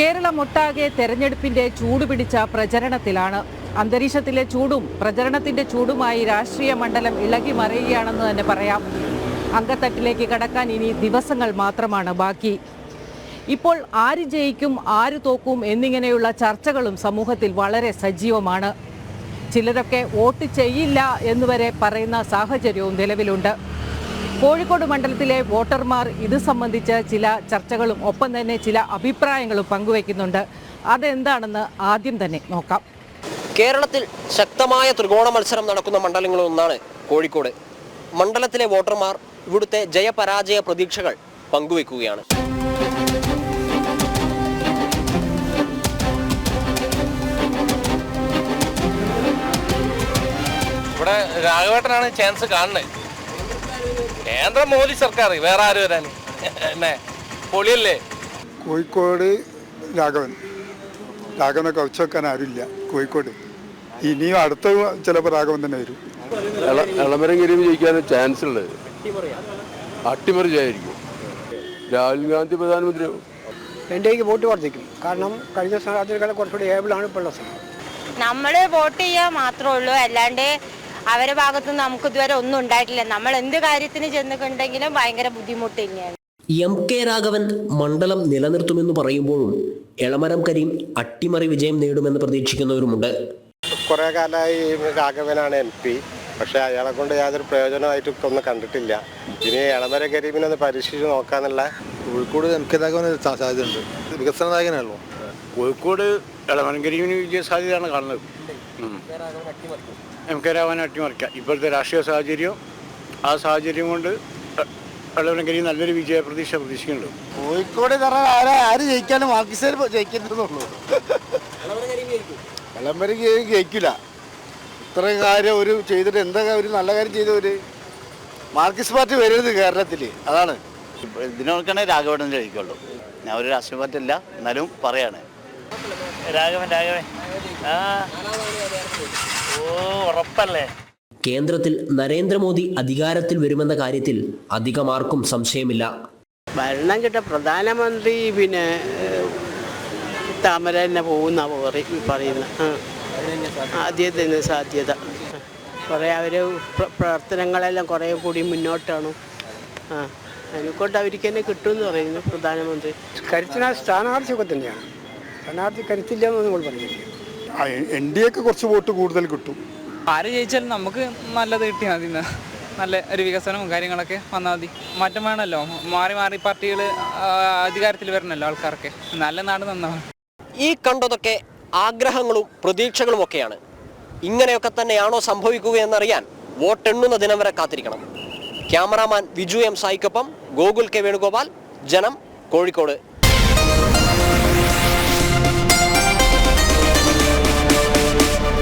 കേരളമൊട്ടാകെ തെരഞ്ഞെടുപ്പിന്റെ ചൂടുപിടിച്ച പ്രചരണത്തിലാണ്. അന്തരീക്ഷത്തിലെ ചൂടും പ്രചരണത്തിന്റെ ചൂടുമായി രാഷ്ട്രീയ മണ്ഡലം ഇളകി മറിയുകയാണെന്ന് തന്നെ പറയാം. അങ്കത്തട്ടിലേക്ക് കടക്കാൻ ഇനി ദിവസങ്ങൾ മാത്രമാണ് ബാക്കി. ഇപ്പോൾ ആര് ജയിക്കും ആര് തോക്കും എന്നിങ്ങനെയുള്ള ചർച്ചകളും സമൂഹത്തിൽ വളരെ സജീവമാണ്. ചിലരൊക്കെ വോട്ട് ചെയ്യില്ല എന്നുവരെ പറയുന്ന സാഹചര്യവും നിലവിലുണ്ട്. കോഴിക്കോട് മണ്ഡലത്തിലെ വോട്ടർമാർ ഇത് സംബന്ധിച്ച് ചില ചർച്ചകളും ഒപ്പം തന്നെ ചില അഭിപ്രായങ്ങളും പങ്കുവയ്ക്കുന്നുണ്ട്. അതെന്താണെന്ന് ആദ്യം തന്നെ നോക്കാം. കേരളത്തിൽ ശക്തമായ ത്രികോണ മത്സരം നടക്കുന്ന മണ്ഡലങ്ങളിലൊന്നാണ് കോഴിക്കോട്. മണ്ഡലത്തിലെ വോട്ടർമാർ ഇവിടുത്തെ ജയപരാജയ പ്രതീക്ഷകൾ പങ്കുവയ്ക്കുകയാണ്. ഇവിടെ രാഘവേട്ടനാണ് ചാൻസ് കാണുന്നത്. കേന്ദ്ര മോദി സർക്കാർ, വേറെ ആര് വരാൻ എന്നെ പൊളിയല്ലേ. കോഴിക്കോട് രാഘവനെ കവച്ചു വെക്കാൻ ആരുമില്ല കോഴിക്കോട്. ഇനിയും അടുത്ത ചിലപ്പോൾ രാഘവൻ തന്നെ വരും. എളമരം കരീം ജയിക്കാൻ ചാൻസ് ഉള്ളത് അട്ടിമറി ജയായിരിക്കും. രാഹുൽ ഗാന്ധി പ്രധാനമന്ത്രിയാവും. എൻ്റെക്ക് വോട്ട് വർദ്ധിക്കും. കാരണം കഴിഞ്ഞ സ്ഥാനാർത്ഥികളെ കുറച്ചുകൂടി ഏബിളാണ് ഇപ്പോൾ ഉള്ളത്. നമ്മൾ വോട്ട് ചെയ്യാൻ മാത്രമേ ഉള്ളൂ, അല്ലാണ്ട് അവരുടെ ഭാഗത്തുനിന്ന് നമുക്ക് ഇതുവരെ ഒന്നും ഉണ്ടായിട്ടില്ല. നമ്മൾ എന്ത് കാര്യത്തിന് ചെന്നിട്ടുണ്ടെങ്കിലും ഭയങ്കര ബുദ്ധിമുട്ട് തന്നെയാണ്. എം.കെ. രാഘവൻ മണ്ഡലം നിലനിർത്തുമെന്ന് പറയുമ്പോഴും എളമരം കരീം അട്ടിമറി വിജയം നേടുമെന്ന് പ്രതീക്ഷിക്കുന്നവരുമുണ്ട്. കുറേ കാലമായി രാഘവനാണ് MP, പക്ഷേ അയാളെ കൊണ്ട് യാതൊരു പ്രയോജനമായിട്ടൊക്കെ ഒന്നും കണ്ടിട്ടില്ല. ഇനി എളമരം കരീമിനെ ഒന്ന് പരീക്ഷിച്ച് നോക്കാന്നുള്ള. കോഴിക്കോട് M.K. രാഘവന് സാധ്യതയുണ്ട്. വികസന നായകനാണല്ലോ. കോഴിക്കോട് എളമരം കരീമിന് വിജയ സാധ്യതയാണ് കാണുന്നത്. M.K. രാഘവനെ അട്ടിമറിക്കാം. ഇപ്പോഴത്തെ രാഷ്ട്രീയ സാഹചര്യം, ആ സാഹചര്യം കൊണ്ട് എളമരം കരീം നല്ലൊരു വിജയ പ്രതീക്ഷിക്കുന്നുണ്ട്. കോഴിക്കോട് ആര് ജയിക്കാനും മാർക്സിസ്റ്റ് ജയിക്കുന്നുള്ളൂ. എളമരം കരീം ജയിക്കില്ല. ഇത്രയും കാര്യം ഒരു ചെയ്തിട്ട് എന്താ ഒരു നല്ല കാര്യം ചെയ്തവര്. മാർക്സിസ്റ്റ് പാർട്ടി വരരുത് കേരളത്തിൽ, അതാണ്. ഇതിനൊക്കെയാണെ രാഘവനെ ജയിക്കുള്ളൂ. ഞാൻ ഒരു രാഷ്ട്രീയ പാർട്ടി അല്ല, എന്നാലും പറയാണ് രാഘവൻ. ഉറപ്പല്ലേ. കേന്ദ്രത്തിൽ നരേന്ദ്രമോദി അധികാരത്തിൽ വരുമെന്ന കാര്യത്തിൽ അധികമാർക്കും സംശയമില്ല. ഭരണം കിട്ടിയ പ്രധാനമന്ത്രി പിന്നെ താമര തന്നെ പോകുന്ന പറയുന്ന ആദ്യം തന്നെ സാധ്യത. കുറേ അവർ പ്രവർത്തനങ്ങളെല്ലാം കുറേ കൂടി മുന്നോട്ടാണ്. അതിനെക്കൊണ്ട് അവർക്ക് തന്നെ കിട്ടുമെന്ന് പറയുന്നു പ്രധാനമന്ത്രി. കരുത്തിന സ്ഥാനാർത്ഥിയൊക്കെ തന്നെയാണ്. സ്ഥാനാർത്ഥി കരുത്തില്ല എന്ന് നമ്മൾ പറയുന്നില്ല. NDA കുറച്ച് വോട്ട് കൂടുതൽ കിട്ടും. ആര് ജയിച്ചാലും നമുക്ക് നല്ലത് കിട്ടിയാൽ മതി. നല്ല ഒരു വികസനവും കാര്യങ്ങളൊക്കെ വന്നാൽ മതി. മാറ്റം വേണമല്ലോ. മാറി മാറി പാർട്ടികൾ അധികാരത്തിൽ വരണമല്ലോ ആൾക്കാർക്ക്. നല്ല നാട് നന്നാവും. ഈ കണ്ടതൊക്കെ ആഗ്രഹങ്ങളും പ്രതീക്ഷകളും ഒക്കെയാണ്. ഇങ്ങനെയൊക്കെ തന്നെയാണോ സംഭവിക്കുക എന്നറിയാൻ വോട്ടെണ്ണുന്ന ദിനം വരെ കാത്തിരിക്കണം. Cameraman Viju M. സായിക്കൊപ്പം ഗോകുൽ K. വേണുഗോപാൽ, ജനം, കോഴിക്കോട്.